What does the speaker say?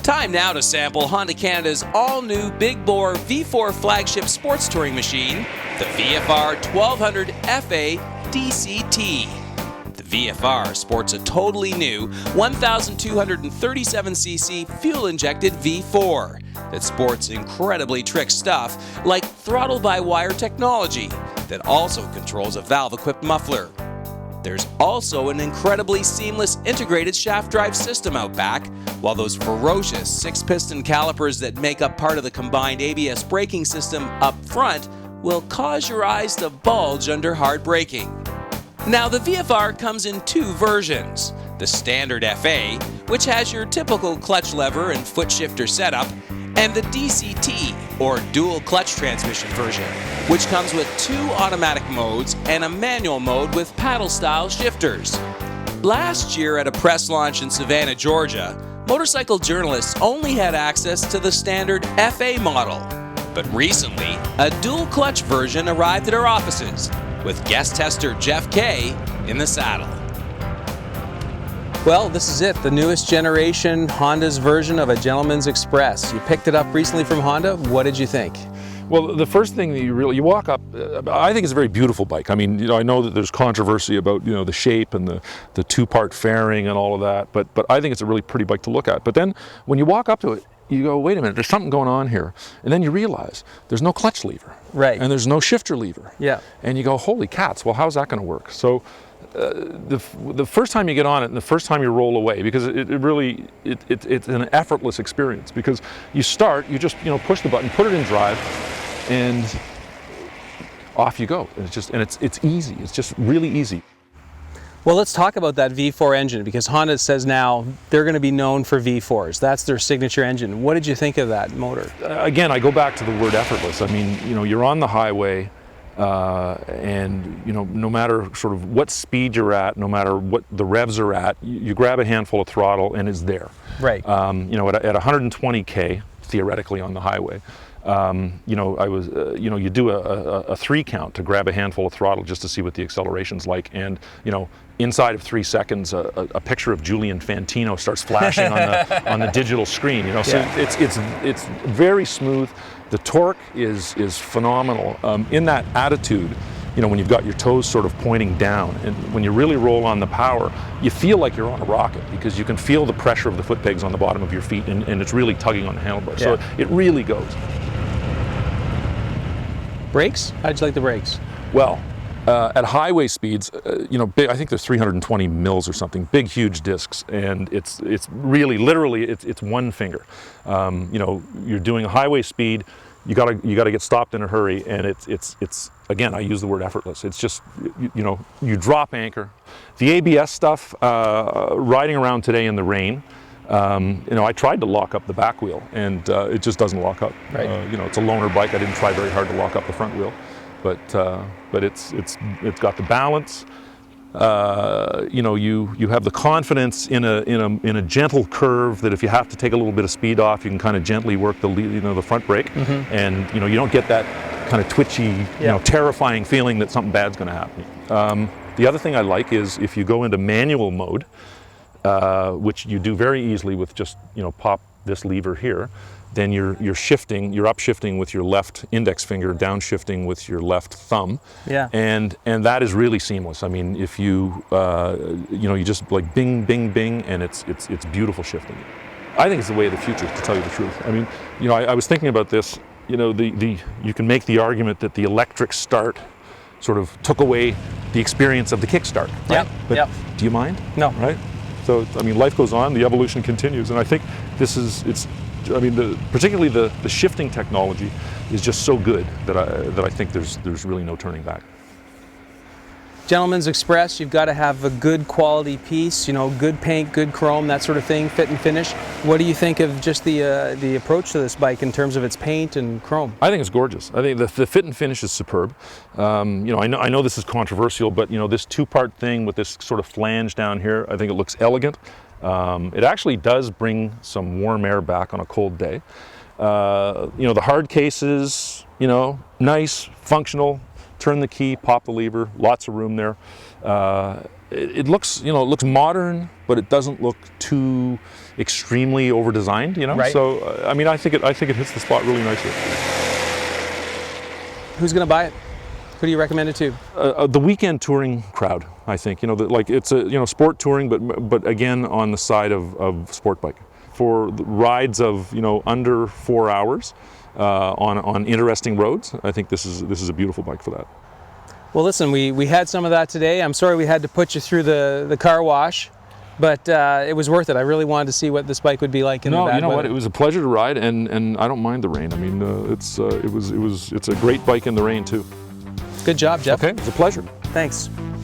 Time now to sample Honda Canada's all-new big-bore V4 flagship sports touring machine, the VFR 1200 FADCT. The VFR sports a totally new 1,237cc fuel-injected V4 that sports incredibly trick stuff like throttle-by-wire technology that also controls a valve-equipped muffler. There's also an incredibly seamless integrated shaft drive system out back, while those ferocious 6-piston calipers that make up part of the combined ABS braking system up front will cause your eyes to bulge under hard braking. Now, the VFR comes in two versions. The standard FA, which has your typical clutch lever and foot shifter setup, and the DCT, or dual clutch transmission version, which comes with 2 automatic modes and a manual mode with paddle-style shifters. Last year at a press launch in Savannah, Georgia, motorcycle journalists only had access to the standard FA model. But recently, a dual clutch version arrived at our offices, with guest tester Jeff Kay in the saddle. Well, this is it, the newest generation Honda's version of a Gentleman's Express. You picked it up recently from Honda. What did you think? Well, the first thing that you walk up, I think it's a very beautiful bike. I mean, I know that there's controversy about, the shape and the 2-part fairing and all of that, but I think it's a really pretty bike to look at. But then when you walk up to it, you go, wait a minute, there's something going on here. And then you realize there's no clutch lever. Right. And there's no shifter lever. Yeah. And you go, holy cats, well, how's that going to work? So the first time you get on it and the first time you roll away, because it's an effortless experience, because you start, you just push the button, put it in drive, and off you go. And it's easy. It's just really easy. Well, let's talk about that V4 engine, because Honda says now they're going to be known for V4s. That's their signature engine. What did you think of that motor? Again, I go back to the word effortless. I mean, you're on the highway, and no matter sort of what speed you're at, no matter what the revs are at, you grab a handful of throttle and it's there. Right. At 120K theoretically on the highway, you do a 3 count to grab a handful of throttle just to see what the acceleration's like, and inside of 3 seconds, a picture of Julian Fantino starts flashing on the digital screen. So it's very smooth. The torque is phenomenal. In that attitude, when you've got your toes sort of pointing down, and when you really roll on the power, you feel like you're on a rocket, because you can feel the pressure of the foot pegs on the bottom of your feet, and it's really tugging on the handlebar. Yeah. So it really goes. Brakes? How'd you like the brakes? Well, at highway speeds, big, I think there's 320 mils or something, big, huge discs, and it's really, literally, it's one finger. You're doing a highway speed, you gotta get stopped in a hurry, and it's again, I use the word effortless. It's just, you drop anchor. The ABS stuff, riding around today in the rain, I tried to lock up the back wheel, and it just doesn't lock up. Right. It's a loaner bike. I didn't try very hard to lock up the front wheel, but it's got the balance. You have the confidence in a gentle curve that if you have to take a little bit of speed off, you can kind of gently work the front brake, and you don't get that kind of twitchy, terrifying feeling that something bad's going to happen. The other thing I like is if you go into manual mode, which you do very easily with just pop this lever here, then you're upshifting with your left index finger, downshifting with your left thumb. Yeah. And that is really seamless. I mean, if you you just like bing, bing, bing, and it's beautiful shifting. I think it's the way of the future, to tell you the truth. I mean, I was thinking about this. You can make the argument that the electric start sort of took away the experience of the kickstart. Right? Yep. But do you mind? No. Right? So I mean, life goes on, the evolution continues, and I think particularly the shifting technology is just so good that I think there's really no turning back. Gentleman's Express, you've got to have a good quality piece, good paint, good chrome, that sort of thing, fit and finish. What do you think of just the approach to this bike in terms of its paint and chrome? I think it's gorgeous. I think the fit and finish is superb. I know this is controversial, but this 2-part thing with this sort of flange down here, I think it looks elegant. It actually does bring some warm air back on a cold day. The hard cases, nice, functional, turn the key, pop the lever, lots of room there. It looks, you know, it looks modern, but it doesn't look too extremely over-designed, you know. Right. So I mean, I think it hits the spot really nicely. Who's going to buy it? Who do you recommend it to? The weekend touring crowd, I think. You know, like it's a, you know, sport touring, but again on the side of sport bike. For the rides of, you know, under 4 hours on interesting roads, I think this is a beautiful bike for that. Well, listen, we had some of that today. I'm sorry we had to put you through the car wash, but it was worth it. I really wanted to see what this bike would be like in the bad No, you know weather. what? It was a pleasure to ride, and I don't mind the rain. I mean, it's a great bike in the rain too. Good job, Jeff. Okay, it was a pleasure. Thanks.